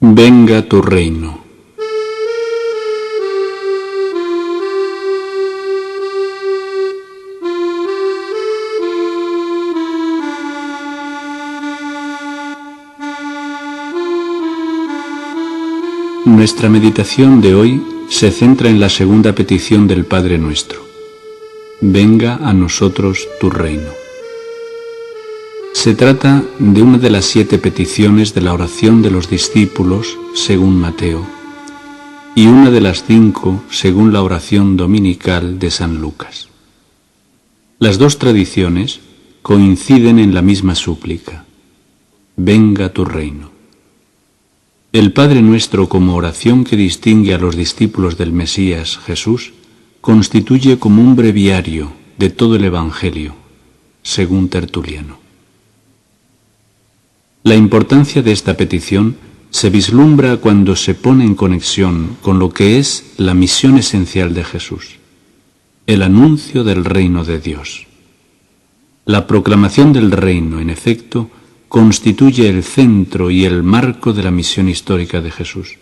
Venga tu reino. Nuestra meditación de hoy se centra en la segunda petición del Padre Nuestro. Venga a nosotros tu reino. Se trata de una de las 7 peticiones de la oración de los discípulos, según Mateo, y una de las 5, según la oración dominical de San Lucas. Las dos tradiciones coinciden en la misma súplica: venga tu reino. El Padre Nuestro, como oración que distingue a los discípulos del Mesías, Jesús, constituye como un breviario de todo el Evangelio, según Tertuliano. La importancia de esta petición se vislumbra cuando se pone en conexión con lo que es la misión esencial de Jesús, el anuncio del reino de Dios. La proclamación del reino, en efecto, constituye el centro y el marco de la misión histórica de Jesús.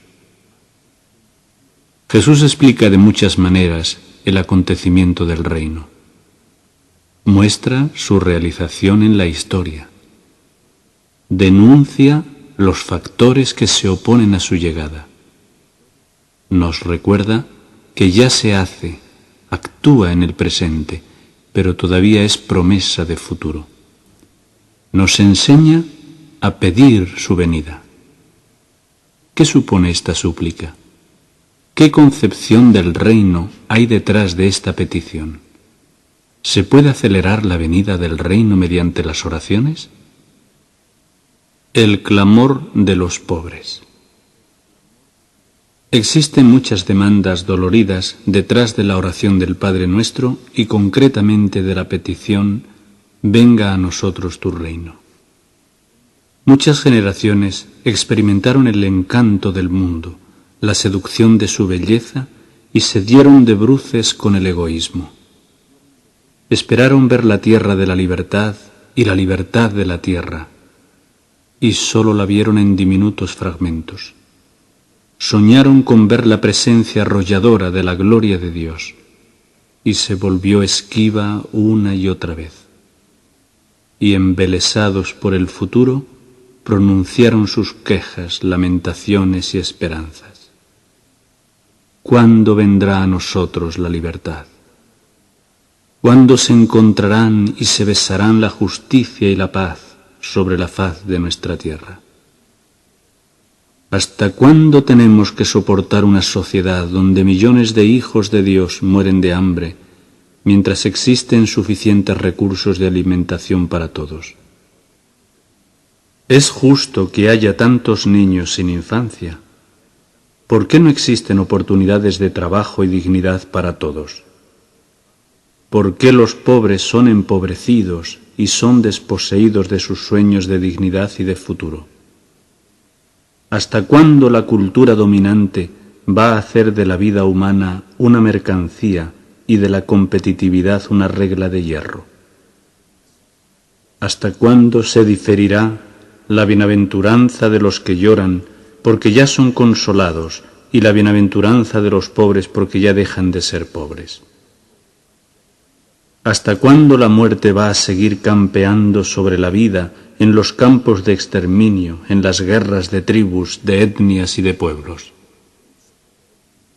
Jesús explica de muchas maneras el acontecimiento del reino. Muestra su realización en la historia. Denuncia los factores que se oponen a su llegada. Nos recuerda que ya se hace, actúa en el presente, pero todavía es promesa de futuro. Nos enseña a pedir su venida. ¿Qué supone esta súplica? ¿Qué concepción del reino hay detrás de esta petición? ¿Se puede acelerar la venida del reino mediante las oraciones? El clamor de los pobres. Existen muchas demandas doloridas detrás de la oración del Padre Nuestro y concretamente de la petición: venga a nosotros tu reino. Muchas generaciones experimentaron el encanto del mundo, la seducción de su belleza y se dieron de bruces con el egoísmo. Esperaron ver la tierra de la libertad y la libertad de la tierra, y sólo la vieron en diminutos fragmentos. Soñaron con ver la presencia arrolladora de la gloria de Dios, y se volvió esquiva una y otra vez. Y embelesados por el futuro, pronunciaron sus quejas, lamentaciones y esperanzas. ¿Cuándo vendrá a nosotros la libertad? ¿Cuándo se encontrarán y se besarán la justicia y la paz sobre la faz de nuestra tierra? ¿Hasta cuándo tenemos que soportar una sociedad donde millones de hijos de Dios mueren de hambre, mientras existen suficientes recursos de alimentación para todos? ¿Es justo que haya tantos niños sin infancia? ¿Por qué no existen oportunidades de trabajo y dignidad para todos? ¿Por qué los pobres son empobrecidos y son desposeídos de sus sueños de dignidad y de futuro? ¿Hasta cuándo la cultura dominante va a hacer de la vida humana una mercancía y de la competitividad una regla de hierro? ¿Hasta cuándo se diferirá la bienaventuranza de los que lloran porque ya son consolados y la bienaventuranza de los pobres porque ya dejan de ser pobres? ¿Hasta cuándo la muerte va a seguir campeando sobre la vida en los campos de exterminio, en las guerras de tribus, de etnias y de pueblos?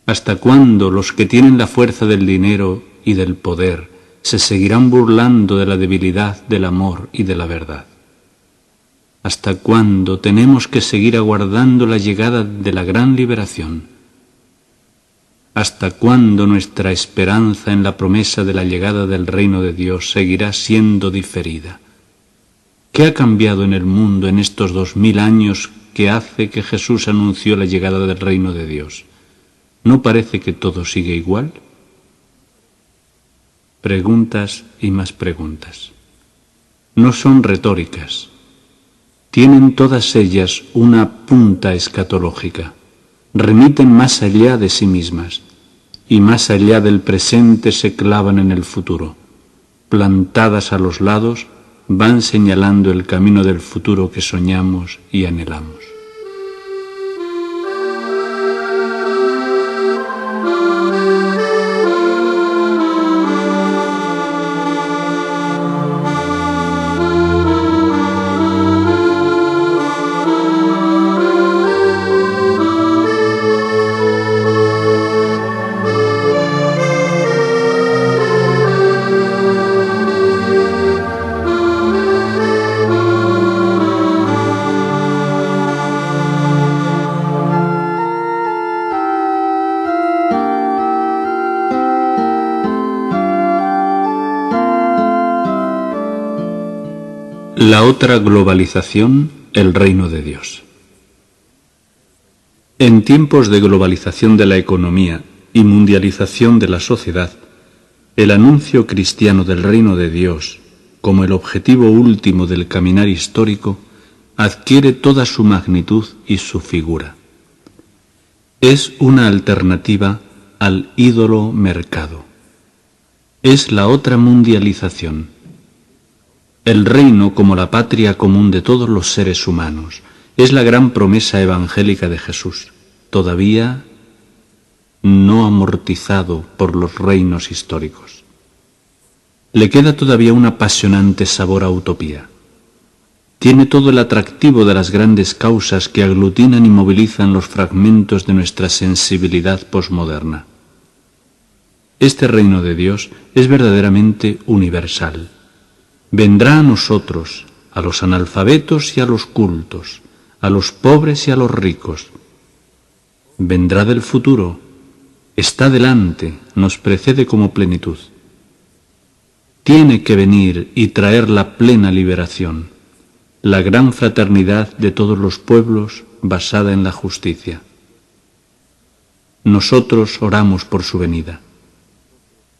¿Hasta cuándo los que tienen la fuerza del dinero y del poder se seguirán burlando de la debilidad del amor y de la verdad? ¿Hasta cuándo tenemos que seguir aguardando la llegada de la gran liberación? ¿Hasta cuándo nuestra esperanza en la promesa de la llegada del reino de Dios seguirá siendo diferida? ¿Qué ha cambiado en el mundo en estos 2000 años que hace que Jesús anunció la llegada del reino de Dios? ¿No parece que todo sigue igual? Preguntas y más preguntas. No son retóricas. Tienen todas ellas una punta escatológica. Remiten más allá de sí mismas y más allá del presente se clavan en el futuro. Plantadas a los lados, van señalando el camino del futuro que soñamos y anhelamos. La otra globalización, el reino de Dios. En tiempos de globalización de la economía y mundialización de la sociedad, el anuncio cristiano del reino de Dios, como el objetivo último del caminar histórico, adquiere toda su magnitud y su figura. Es una alternativa al ídolo mercado. Es la otra mundialización. El reino como la patria común de todos los seres humanos es la gran promesa evangélica de Jesús, todavía no amortizado por los reinos históricos. Le queda todavía un apasionante sabor a utopía. Tiene todo el atractivo de las grandes causas que aglutinan y movilizan los fragmentos de nuestra sensibilidad posmoderna. Este reino de Dios es verdaderamente universal. Vendrá a nosotros, a los analfabetos y a los cultos, a los pobres y a los ricos. Vendrá del futuro, está delante, nos precede como plenitud. Tiene que venir y traer la plena liberación, la gran fraternidad de todos los pueblos basada en la justicia. Nosotros oramos por su venida.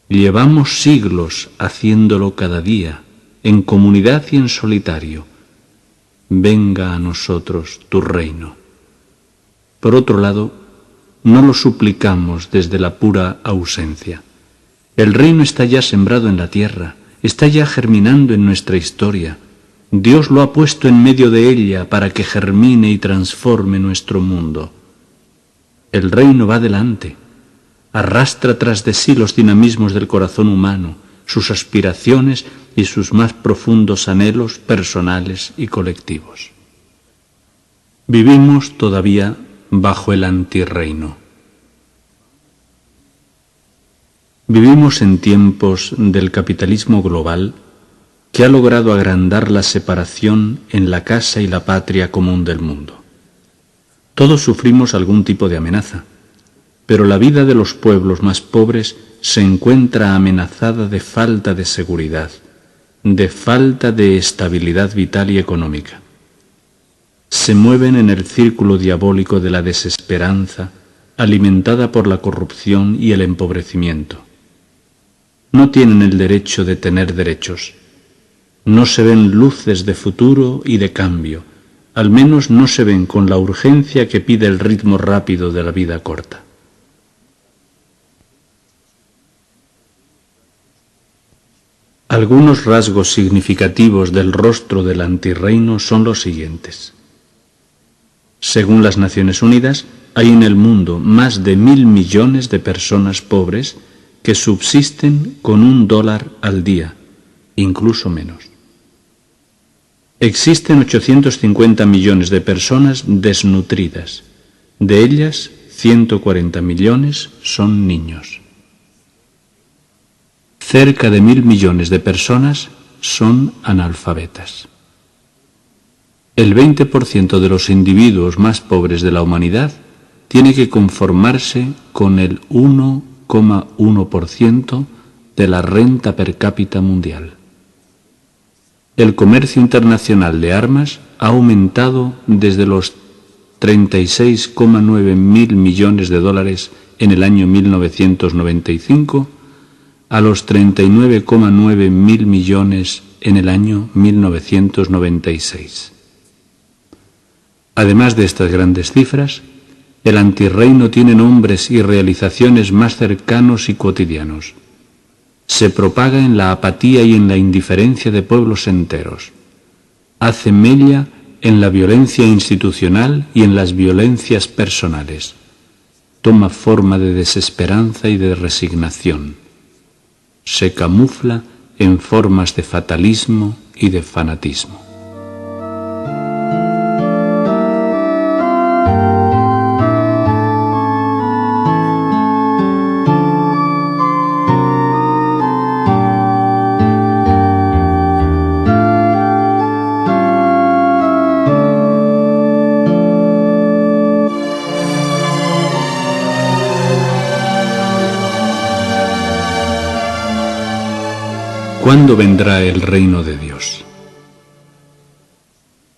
Llevamos siglos haciéndolo cada día, en comunidad y en solitario. Venga a nosotros tu reino. Por otro lado, no lo suplicamos desde la pura ausencia. El reino está ya sembrado en la tierra, está ya germinando en nuestra historia. Dios lo ha puesto en medio de ella para que germine y transforme nuestro mundo. El reino va delante, arrastra tras de sí los dinamismos del corazón humano, sus aspiraciones y sus más profundos anhelos personales y colectivos. Vivimos todavía bajo el antirreino. Vivimos en tiempos del capitalismo global que ha logrado agrandar la separación en la casa y la patria común del mundo. Todos sufrimos algún tipo de amenaza, pero la vida de los pueblos más pobres se encuentra amenazada de falta de seguridad, de falta de estabilidad vital y económica. Se mueven en el círculo diabólico de la desesperanza, alimentada por la corrupción y el empobrecimiento. No tienen el derecho de tener derechos. No se ven luces de futuro y de cambio, al menos no se ven con la urgencia que pide el ritmo rápido de la vida corta. Algunos rasgos significativos del rostro del antirreino son los siguientes. Según las Naciones Unidas, hay en el mundo más de 1.000 millones de personas pobres que subsisten con $1 al día, incluso menos. Existen 850 millones de personas desnutridas. De ellas, 140 millones son niños. Cerca de 1.000 millones de personas son analfabetas. El 20% de los individuos más pobres de la humanidad tiene que conformarse con el 1,1% de la renta per cápita mundial. El comercio internacional de armas ha aumentado desde los 36,9 mil millones de dólares en el año 1995 a los 39,9 mil millones en el año 1996. Además de estas grandes cifras, el antirreino tiene nombres y realizaciones más cercanos y cotidianos. Se propaga en la apatía y en la indiferencia de pueblos enteros. Hace mella en la violencia institucional y en las violencias personales. Toma forma de desesperanza y de resignación. Se camufla en formas de fatalismo y de fanatismo. ¿Cuándo vendrá el reino de Dios?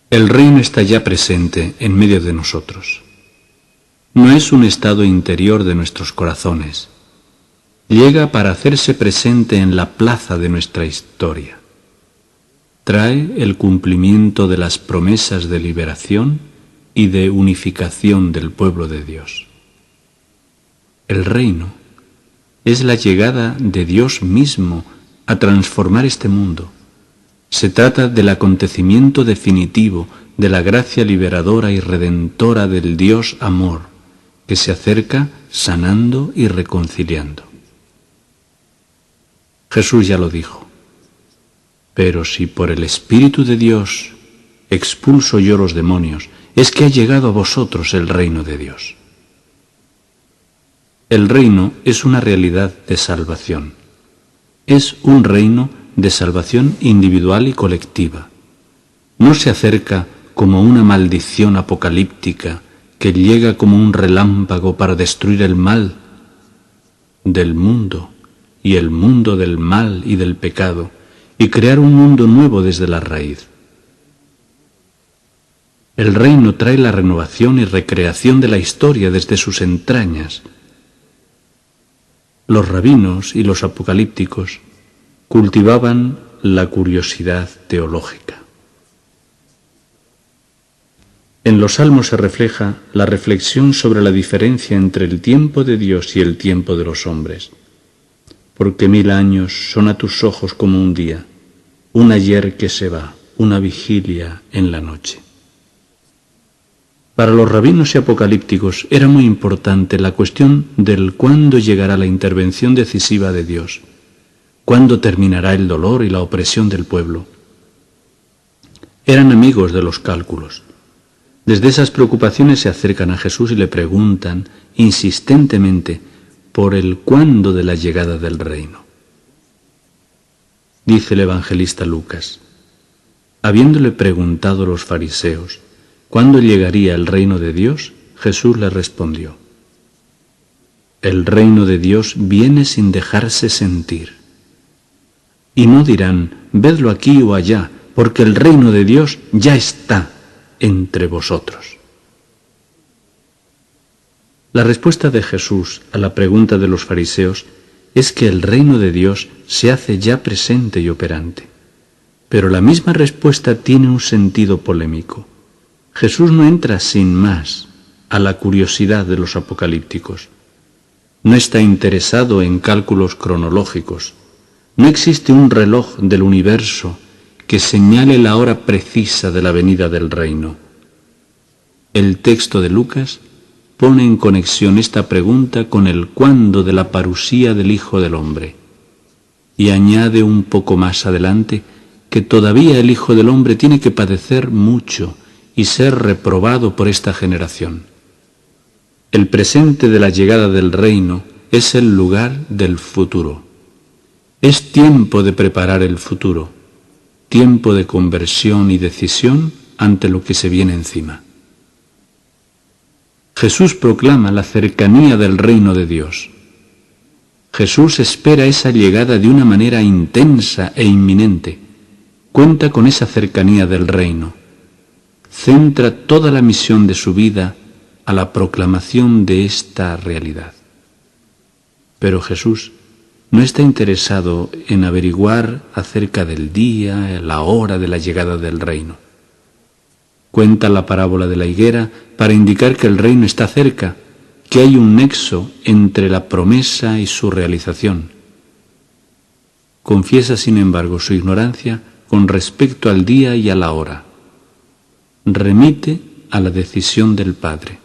El reino está ya presente en medio de nosotros. No es un estado interior de nuestros corazones. Llega para hacerse presente en la plaza de nuestra historia. Trae el cumplimiento de las promesas de liberación y de unificación del pueblo de Dios. El reino es la llegada de Dios mismo a transformar este mundo. Se trata del acontecimiento definitivo de la gracia liberadora y redentora del Dios amor, que se acerca sanando y reconciliando. Jesús ya lo dijo: pero si por el Espíritu de Dios expulso yo los demonios, es que ha llegado a vosotros el reino de Dios. El reino es una realidad de salvación. Es un reino de salvación individual y colectiva. No se acerca como una maldición apocalíptica que llega como un relámpago para destruir el mal del mundo y el mundo del mal y del pecado y crear un mundo nuevo desde la raíz. El reino trae la renovación y recreación de la historia desde sus entrañas. Los rabinos y los apocalípticos cultivaban la curiosidad teológica. En los Salmos se refleja la reflexión sobre la diferencia entre el tiempo de Dios y el tiempo de los hombres. Porque 1000 años son a tus ojos como un día, un ayer que se va, una vigilia en la noche. Para los rabinos y apocalípticos era muy importante la cuestión del cuándo llegará la intervención decisiva de Dios, cuándo terminará el dolor y la opresión del pueblo. Eran amigos de los cálculos. Desde esas preocupaciones se acercan a Jesús y le preguntan insistentemente por el cuándo de la llegada del reino. Dice el evangelista Lucas: habiéndole preguntado los fariseos ¿cuándo llegaría el reino de Dios?, Jesús le respondió: el reino de Dios viene sin dejarse sentir. Y no dirán, vedlo aquí o allá, porque el reino de Dios ya está entre vosotros. La respuesta de Jesús a la pregunta de los fariseos es que el reino de Dios se hace ya presente y operante. Pero la misma respuesta tiene un sentido polémico. Jesús no entra sin más a la curiosidad de los apocalípticos. No está interesado en cálculos cronológicos. No existe un reloj del universo que señale la hora precisa de la venida del reino. El texto de Lucas pone en conexión esta pregunta con el cuándo de la parusía del Hijo del Hombre y añade un poco más adelante que todavía el Hijo del Hombre tiene que padecer mucho y ser reprobado por esta generación. El presente de la llegada del reino es el lugar del futuro. Es tiempo de preparar el futuro, tiempo de conversión y decisión ante lo que se viene encima. Jesús proclama la cercanía del reino de Dios. Jesús espera esa llegada de una manera intensa e inminente. Cuenta con esa cercanía del reino. Centra toda la misión de su vida a la proclamación de esta realidad. Pero Jesús no está interesado en averiguar acerca del día, la hora de la llegada del reino. Cuenta la parábola de la higuera para indicar que el reino está cerca, que hay un nexo entre la promesa y su realización. Confiesa, sin embargo, su ignorancia con respecto al día y a la hora. Remite a la decisión del Padre.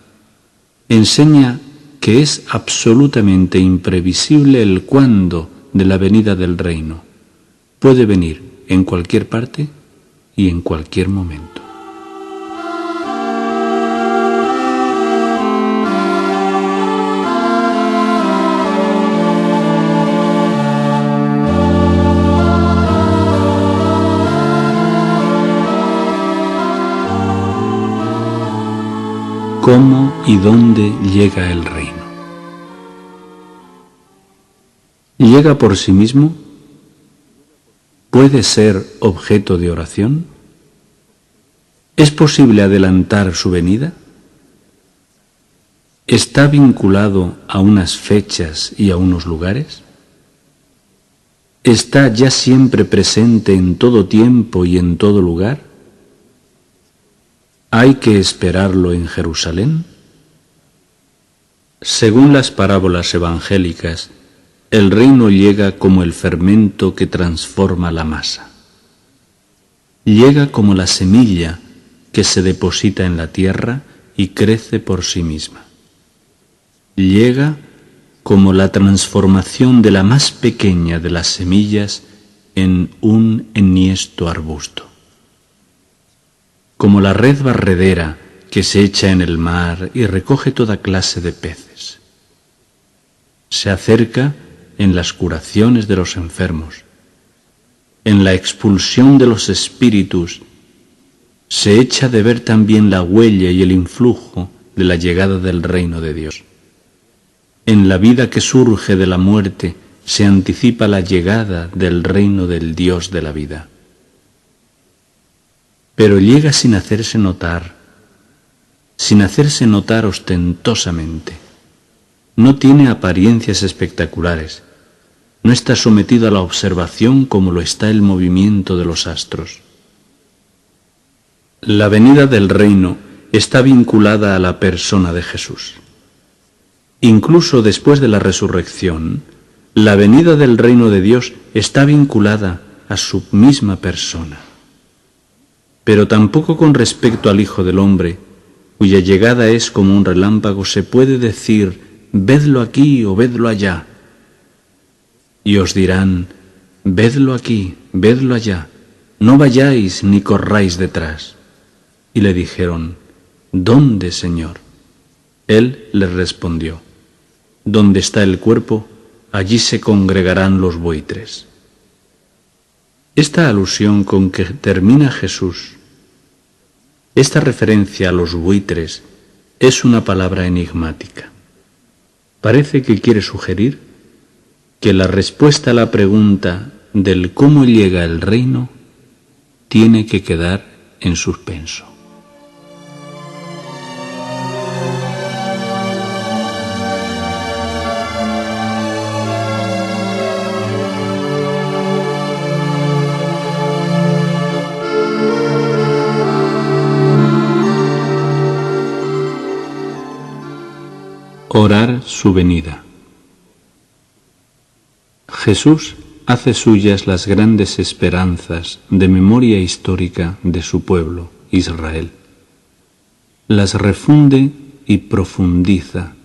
Enseña que es absolutamente imprevisible el cuándo de la venida del reino. Puede venir en cualquier parte y en cualquier momento. ¿Cómo y dónde llega el reino? ¿Llega por sí mismo? ¿Puede ser objeto de oración? ¿Es posible adelantar su venida? ¿Está vinculado a unas fechas y a unos lugares? ¿Está ya siempre presente en todo tiempo y en todo lugar? ¿Hay que esperarlo en Jerusalén? Según las parábolas evangélicas, el reino llega como el fermento que transforma la masa. Llega como la semilla que se deposita en la tierra y crece por sí misma. Llega como la transformación de la más pequeña de las semillas en un enhiesto arbusto. Como la red barredera que se echa en el mar y recoge toda clase de peces. Se acerca en las curaciones de los enfermos, en la expulsión de los espíritus. Se echa de ver también la huella y el influjo de la llegada del reino de Dios. En la vida que surge de la muerte se anticipa la llegada del reino del Dios de la vida. Pero llega sin hacerse notar ostentosamente. No tiene apariencias espectaculares, no está sometido a la observación como lo está el movimiento de los astros. La venida del reino está vinculada a la persona de Jesús. Incluso después de la resurrección, la venida del reino de Dios está vinculada a su misma persona. Pero tampoco con respecto al Hijo del Hombre, cuya llegada es como un relámpago, se puede decir, vedlo aquí o vedlo allá. Y os dirán, vedlo aquí, vedlo allá, no vayáis ni corráis detrás. Y le dijeron, ¿dónde, Señor? Él les respondió, donde está el cuerpo, allí se congregarán los buitres. Esta alusión con que termina Jesús, esta referencia a los buitres, es una palabra enigmática. Parece que quiere sugerir que la respuesta a la pregunta del cómo llega el reino tiene que quedar en suspenso. Orar su venida. Jesús hace suyas las grandes esperanzas de memoria histórica de su pueblo, Israel. Las refunde y profundiza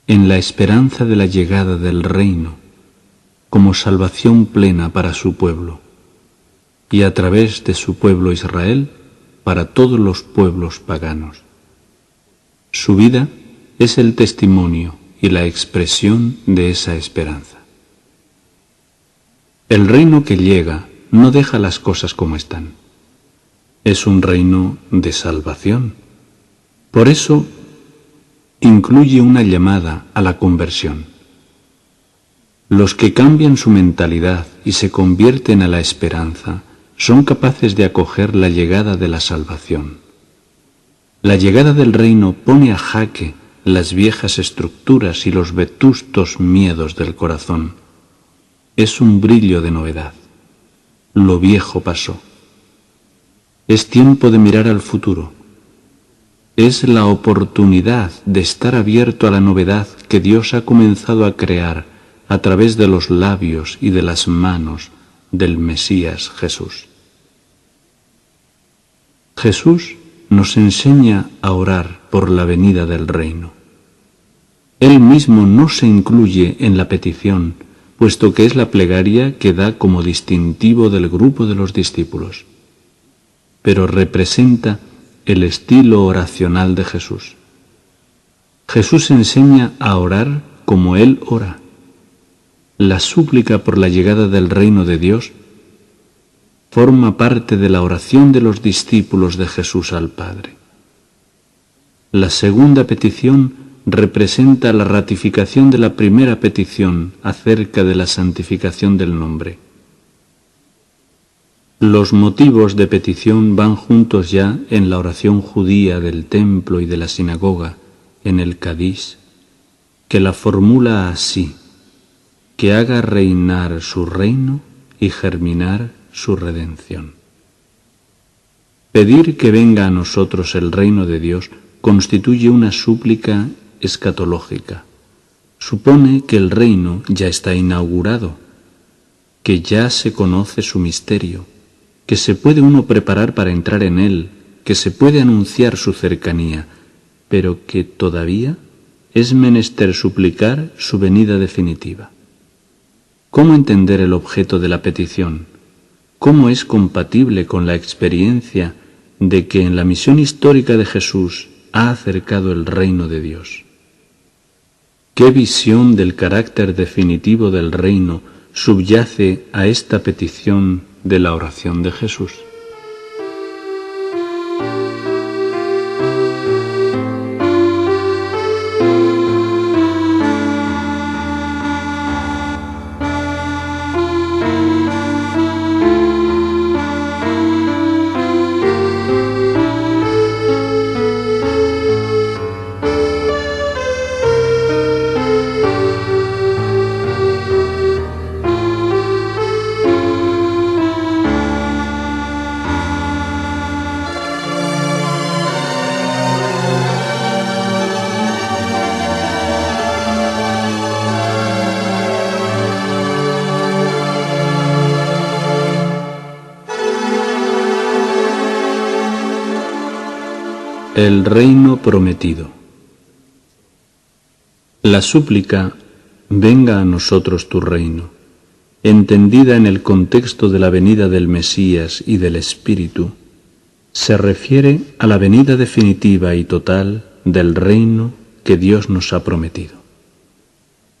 en la esperanza de la llegada del reino como salvación plena para su pueblo y a través de su pueblo Israel para todos los pueblos paganos. Su vida es el testimonio y la expresión de esa esperanza. El reino que llega no deja las cosas como están. Es un reino de salvación. Por eso incluye una llamada a la conversión. Los que cambian su mentalidad y se convierten a la esperanza son capaces de acoger la llegada de la salvación. La llegada del reino pone a jaque las viejas estructuras y los vetustos miedos del corazón. Es un brillo de novedad. Lo viejo pasó. Es tiempo de mirar al futuro. Es la oportunidad de estar abierto a la novedad que Dios ha comenzado a crear a través de los labios y de las manos del Mesías Jesús. Jesús nos enseña a orar por la venida del reino. Él mismo no se incluye en la petición, puesto que es la plegaria que da como distintivo del grupo de los discípulos, pero representa el estilo oracional de Jesús. Jesús enseña a orar como Él ora. La súplica por la llegada del reino de Dios forma parte de la oración de los discípulos de Jesús al Padre. La segunda petición representa la ratificación de la primera petición acerca de la santificación del nombre. Los motivos de petición van juntos ya en la oración judía del templo y de la sinagoga, en el Kadís, que la formula así: que haga reinar su reino y germinar su redención. Pedir que venga a nosotros el reino de Dios constituye una súplica escatológica. Supone que el reino ya está inaugurado, que ya se conoce su misterio, que se puede uno preparar para entrar en él, que se puede anunciar su cercanía, pero que todavía es menester suplicar su venida definitiva. ¿Cómo entender el objeto de la petición? ¿Cómo es compatible con la experiencia de que en la misión histórica de Jesús ha acercado el reino de Dios? ¿Qué visión del carácter definitivo del reino subyace a esta petición de la oración de Jesús? El reino prometido. La súplica, venga a nosotros tu reino, entendida en el contexto de la venida del Mesías y del Espíritu, se refiere a la venida definitiva y total del reino que Dios nos ha prometido.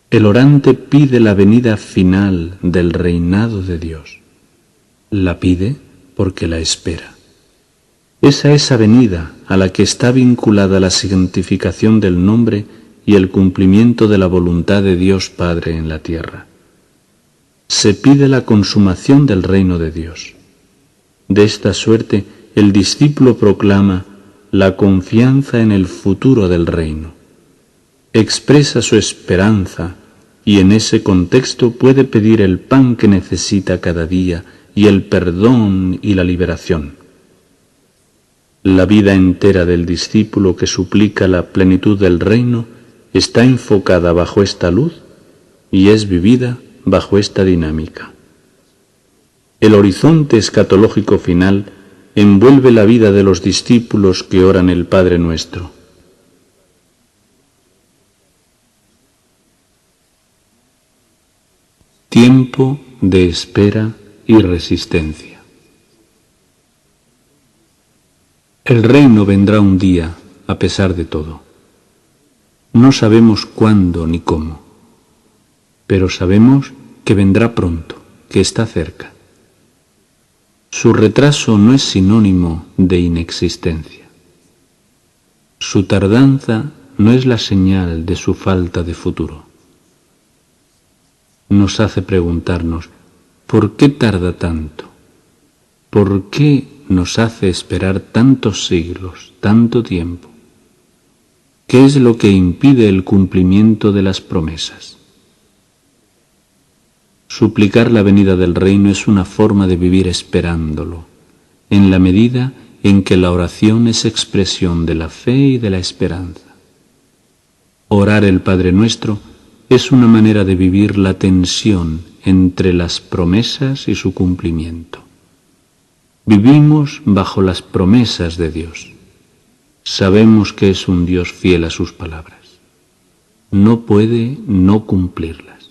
El orante pide la venida final del reinado de Dios. La pide porque la espera. Es a esa venida a la que está vinculada la santificación del nombre y el cumplimiento de la voluntad de Dios Padre en la tierra. Se pide la consumación del reino de Dios. De esta suerte, el discípulo proclama la confianza en el futuro del reino. Expresa su esperanza y en ese contexto puede pedir el pan que necesita cada día y el perdón y la liberación. La vida entera del discípulo que suplica la plenitud del reino está enfocada bajo esta luz y es vivida bajo esta dinámica. El horizonte escatológico final envuelve la vida de los discípulos que oran el Padre Nuestro. Tiempo de espera y resistencia. El reino vendrá un día, a pesar de todo. No sabemos cuándo ni cómo, pero sabemos que vendrá pronto, que está cerca. Su retraso no es sinónimo de inexistencia. Su tardanza no es la señal de su falta de futuro. Nos hace preguntarnos, ¿por qué tarda tanto? ¿Por qué nos hace esperar tantos siglos, tanto tiempo? ¿Qué es lo que impide el cumplimiento de las promesas? Suplicar la venida del reino es una forma de vivir esperándolo, en la medida en que la oración es expresión de la fe y de la esperanza. Orar el Padre Nuestro es una manera de vivir la tensión entre las promesas y su cumplimiento. Vivimos bajo las promesas de Dios. Sabemos que es un Dios fiel a sus palabras. No puede no cumplirlas.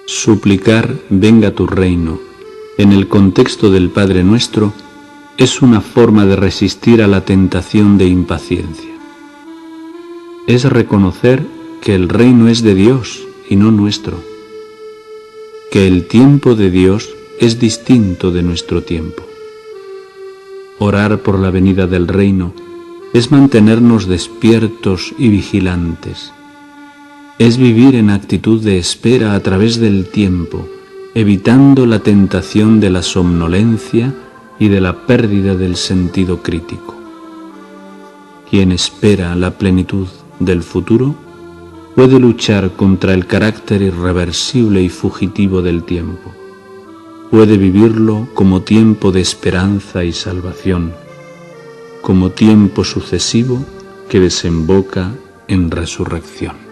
Suplicar venga tu reino en el contexto del Padre Nuestro es una forma de resistir a la tentación de impaciencia. Es reconocer que el reino es de Dios y no nuestro, que el tiempo de Dios es distinto de nuestro tiempo. Orar por la venida del reino es mantenernos despiertos y vigilantes. es vivir en actitud de espera a través del tiempo, evitando la tentación de la somnolencia y de la pérdida del sentido crítico. Quien espera la plenitud del futuro puede luchar contra el carácter irreversible y fugitivo del tiempo. Puede vivirlo como tiempo de esperanza y salvación, como tiempo sucesivo que desemboca en resurrección.